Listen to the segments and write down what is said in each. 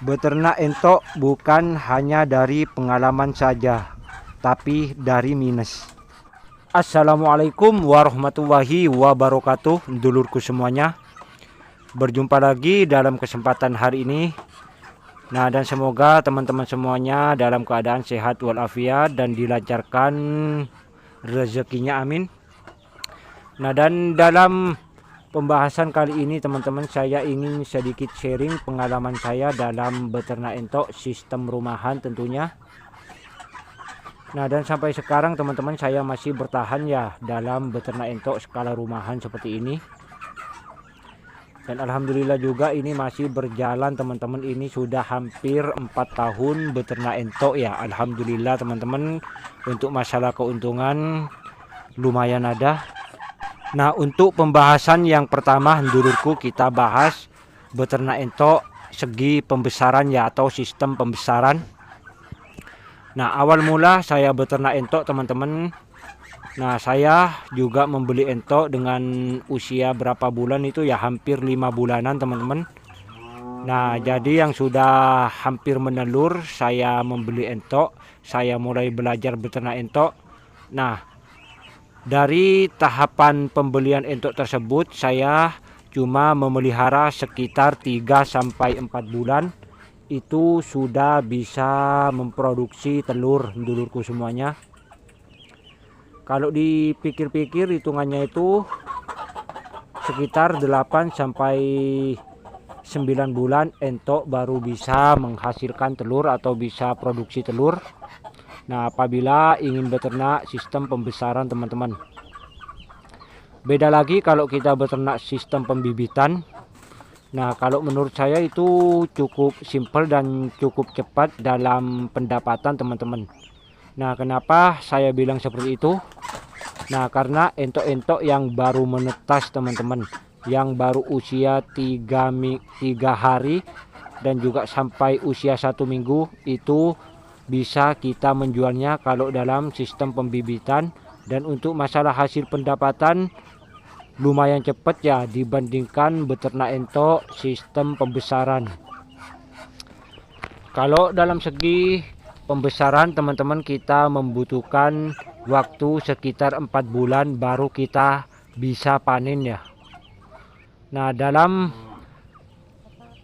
Beternak entok bukan hanya dari pengalaman saja, tapi dari minus. Assalamualaikum warahmatullahi wabarakatuh, dulurku semuanya. Berjumpa lagi dalam kesempatan hari ini. Nah, dan semoga teman-teman semuanya dalam keadaan sehat walafiat dan dilancarkan rezekinya, amin. Nah, dan dalam pembahasan kali ini teman-teman, saya ingin sedikit sharing pengalaman saya dalam beternak entok sistem rumahan tentunya. Nah, dan sampai sekarang teman-teman saya masih bertahan ya dalam beternak entok skala rumahan seperti ini. Dan alhamdulillah juga ini masih berjalan teman-teman, ini sudah hampir 4 tahun beternak entok ya. Alhamdulillah teman-teman, untuk masalah keuntungan lumayan ada. Nah, untuk pembahasan yang pertama dulurku, kita bahas beternak entok segi pembesaran ya, atau sistem pembesaran. Nah, awal mula saya beternak entok teman-teman. Nah, saya juga membeli entok dengan usia berapa bulan itu ya, hampir 5 bulanan teman-teman. Nah, jadi yang sudah hampir menelur saya membeli entok, saya mulai belajar beternak entok. Nah, dari tahapan pembelian entok tersebut saya cuma memelihara sekitar 3-4 bulan. Itu sudah bisa memproduksi telur dulurku semuanya. Kalau dipikir-pikir hitungannya itu sekitar 8-9 bulan entok baru bisa menghasilkan telur atau bisa produksi telur. Nah, apabila ingin beternak sistem pembesaran teman-teman. Beda lagi kalau kita beternak sistem pembibitan. Nah, kalau menurut saya itu cukup simpel dan cukup cepat dalam pendapatan teman-teman. Nah, kenapa saya bilang seperti itu? Nah, karena entok-entok yang baru menetas teman-teman, yang baru usia 3 hari dan juga sampai usia 1 minggu, itu bisa kita menjualnya kalau dalam sistem pembibitan. Dan untuk masalah hasil pendapatan lumayan cepat ya dibandingkan beternak entok sistem pembesaran. Kalau dalam segi pembesaran teman-teman, kita membutuhkan waktu sekitar 4 bulan baru kita bisa panen ya. Nah, dalam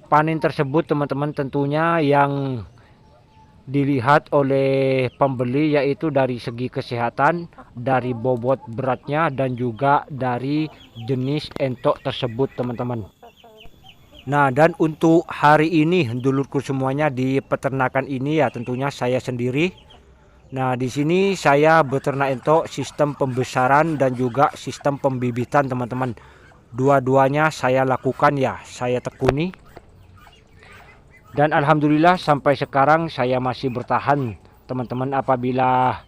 panen tersebut teman-teman tentunya yang dilihat oleh pembeli yaitu dari segi kesehatan, dari bobot beratnya, dan juga dari jenis entok tersebut teman-teman. Nah, dan untuk hari ini dulurku semuanya di peternakan ini ya tentunya saya sendiri. Nah, di sini saya beternak entok sistem pembesaran dan juga sistem pembibitan teman-teman. Dua-duanya saya lakukan ya, saya tekuni. Dan alhamdulillah sampai sekarang saya masih bertahan teman-teman. Apabila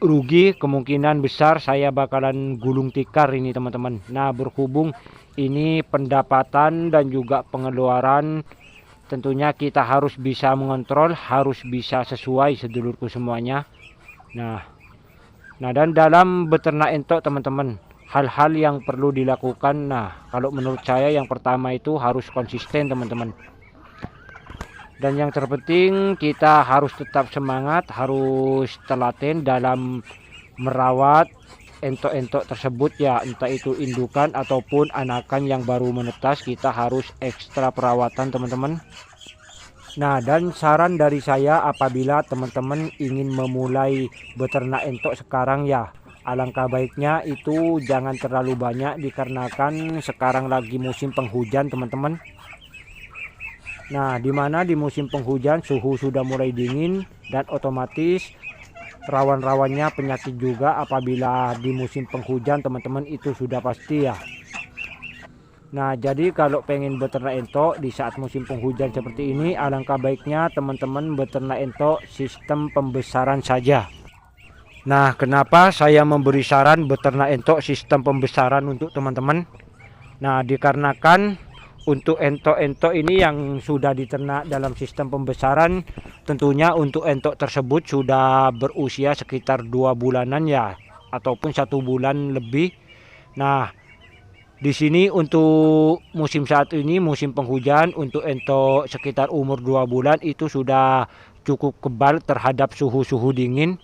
rugi kemungkinan besar saya bakalan gulung tikar ini teman-teman. Nah, berhubung ini pendapatan dan juga pengeluaran, tentunya kita harus bisa mengontrol, harus bisa sesuai sedulurku semuanya. Nah, dan dalam beternak entok teman-teman, hal-hal yang perlu dilakukan. Nah, kalau menurut saya yang pertama itu harus konsisten teman-teman. Dan yang terpenting kita harus tetap semangat, harus telaten dalam merawat entok-entok tersebut ya, entah itu indukan ataupun anakan yang baru menetas, kita harus ekstra perawatan teman-teman. Nah, dan saran dari saya apabila teman-teman ingin memulai beternak entok sekarang ya, alangkah baiknya itu jangan terlalu banyak dikarenakan sekarang lagi musim penghujan teman-teman. Nah, dimana di musim penghujan suhu sudah mulai dingin dan otomatis rawan-rawannya penyakit juga apabila di musim penghujan teman-teman, itu sudah pasti ya. Nah, jadi kalau pengen beternak entok di saat musim penghujan seperti ini, alangkah baiknya teman-teman beternak entok sistem pembesaran saja. Nah, kenapa saya memberi saran beternak entok sistem pembesaran untuk teman-teman? Nah, dikarenakan untuk entok-entok ini yang sudah diternak dalam sistem pembesaran, tentunya untuk entok tersebut sudah berusia sekitar 2 bulanan ya, ataupun 1 bulan lebih. Nah, Di sini untuk musim saat ini musim penghujan, untuk entok sekitar umur 2 bulan itu sudah cukup kebal terhadap suhu-suhu dingin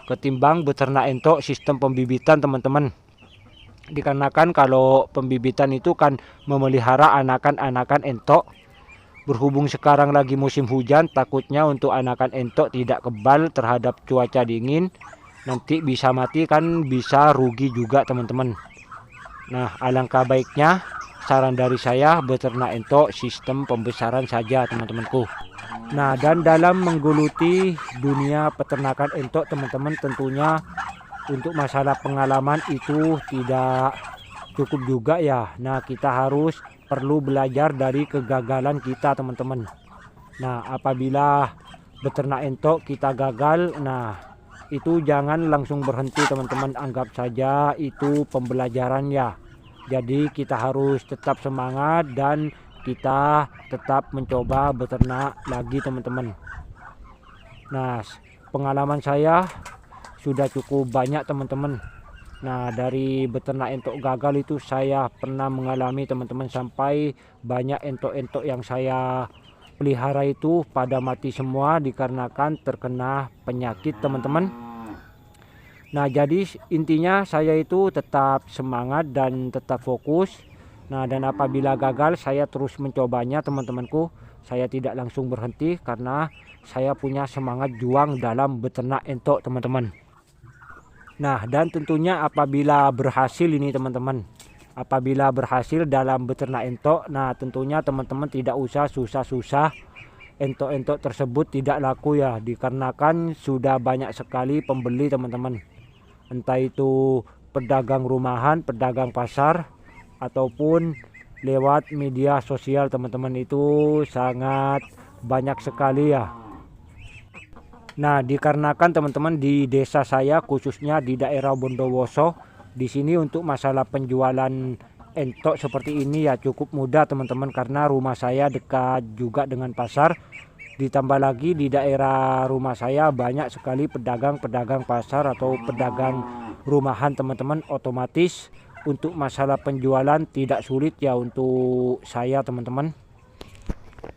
ketimbang beternak entok sistem pembibitan teman-teman. Dikarenakan kalau pembibitan itu kan memelihara anakan-anakan entok. Berhubung sekarang lagi musim hujan, takutnya untuk anakan entok tidak kebal terhadap cuaca dingin. Nanti bisa mati kan, bisa rugi juga teman-teman. Nah, alangkah baiknya saran dari saya beternak entok sistem pembesaran saja teman-temanku. Nah, dan dalam menggeluti dunia peternakan entok teman-teman, tentunya untuk masalah pengalaman itu tidak cukup juga ya. Nah, kita harus perlu belajar dari kegagalan kita teman-teman. Nah, apabila beternak entok kita gagal, nah itu jangan langsung berhenti teman-teman, anggap saja itu pembelajaran ya. Jadi kita harus tetap semangat dan kita tetap mencoba beternak lagi teman-teman. Nah, pengalaman saya sudah cukup banyak teman-teman. Nah, dari beternak entok gagal itu saya pernah mengalami teman-teman, sampai banyak entok-entok yang saya pelihara itu pada mati semua dikarenakan terkena penyakit teman-teman. Nah, jadi intinya saya itu tetap semangat dan tetap fokus. Nah, dan apabila gagal saya terus mencobanya teman-temanku. Saya tidak langsung berhenti karena saya punya semangat juang dalam beternak entok teman-teman. Nah, dan tentunya apabila berhasil ini teman-teman, apabila berhasil dalam beternak entok, nah tentunya teman-teman tidak usah susah-susah, entok-entok tersebut tidak laku ya, dikarenakan sudah banyak sekali pembeli teman-teman. Entah itu pedagang rumahan, pedagang pasar, ataupun lewat media sosial teman-teman, itu sangat banyak sekali ya. Nah, dikarenakan teman-teman di desa saya khususnya di daerah Bondowoso, di sini untuk masalah penjualan entok seperti ini ya cukup mudah teman-teman, karena rumah saya dekat juga dengan pasar. Ditambah lagi di daerah rumah saya banyak sekali pedagang-pedagang pasar atau pedagang rumahan teman-teman, otomatis untuk masalah penjualan tidak sulit ya untuk saya teman-teman.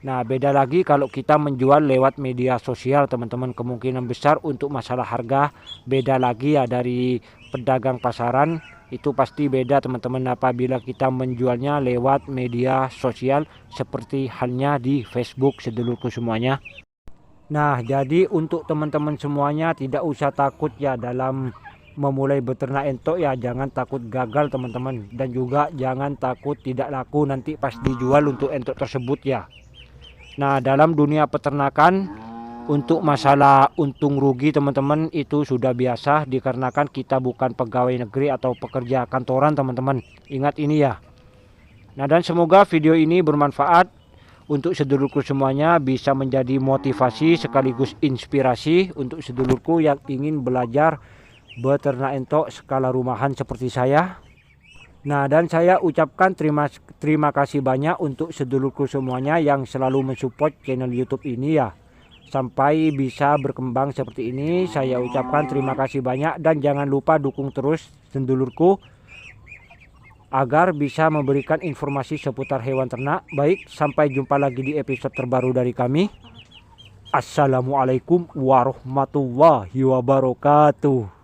Nah, beda lagi kalau kita menjual lewat media sosial teman-teman, kemungkinan besar untuk masalah harga beda lagi ya dari pedagang pasaran, itu pasti beda teman-teman apabila kita menjualnya lewat media sosial seperti halnya di Facebook sedulurku semuanya. Nah, jadi untuk teman-teman semuanya tidak usah takut ya dalam memulai beternak entok ya, jangan takut gagal teman-teman, dan juga jangan takut tidak laku nanti pas dijual untuk entok tersebut ya. Nah, dalam dunia peternakan untuk masalah untung rugi teman-teman itu sudah biasa, dikarenakan kita bukan pegawai negeri atau pekerja kantoran teman-teman. Ingat ini ya. Nah, dan semoga video ini bermanfaat untuk sedulurku semuanya, bisa menjadi motivasi sekaligus inspirasi untuk sedulurku yang ingin belajar beternak entok skala rumahan seperti saya. Nah, dan saya ucapkan terima kasih banyak untuk sedulurku semuanya yang selalu mensupport channel YouTube ini ya, sampai bisa berkembang seperti ini. Saya ucapkan terima kasih banyak, dan jangan lupa dukung terus sedulurku agar bisa memberikan informasi seputar hewan ternak. Baik, sampai jumpa lagi di episode terbaru dari kami. Assalamualaikum warahmatullahi wabarakatuh.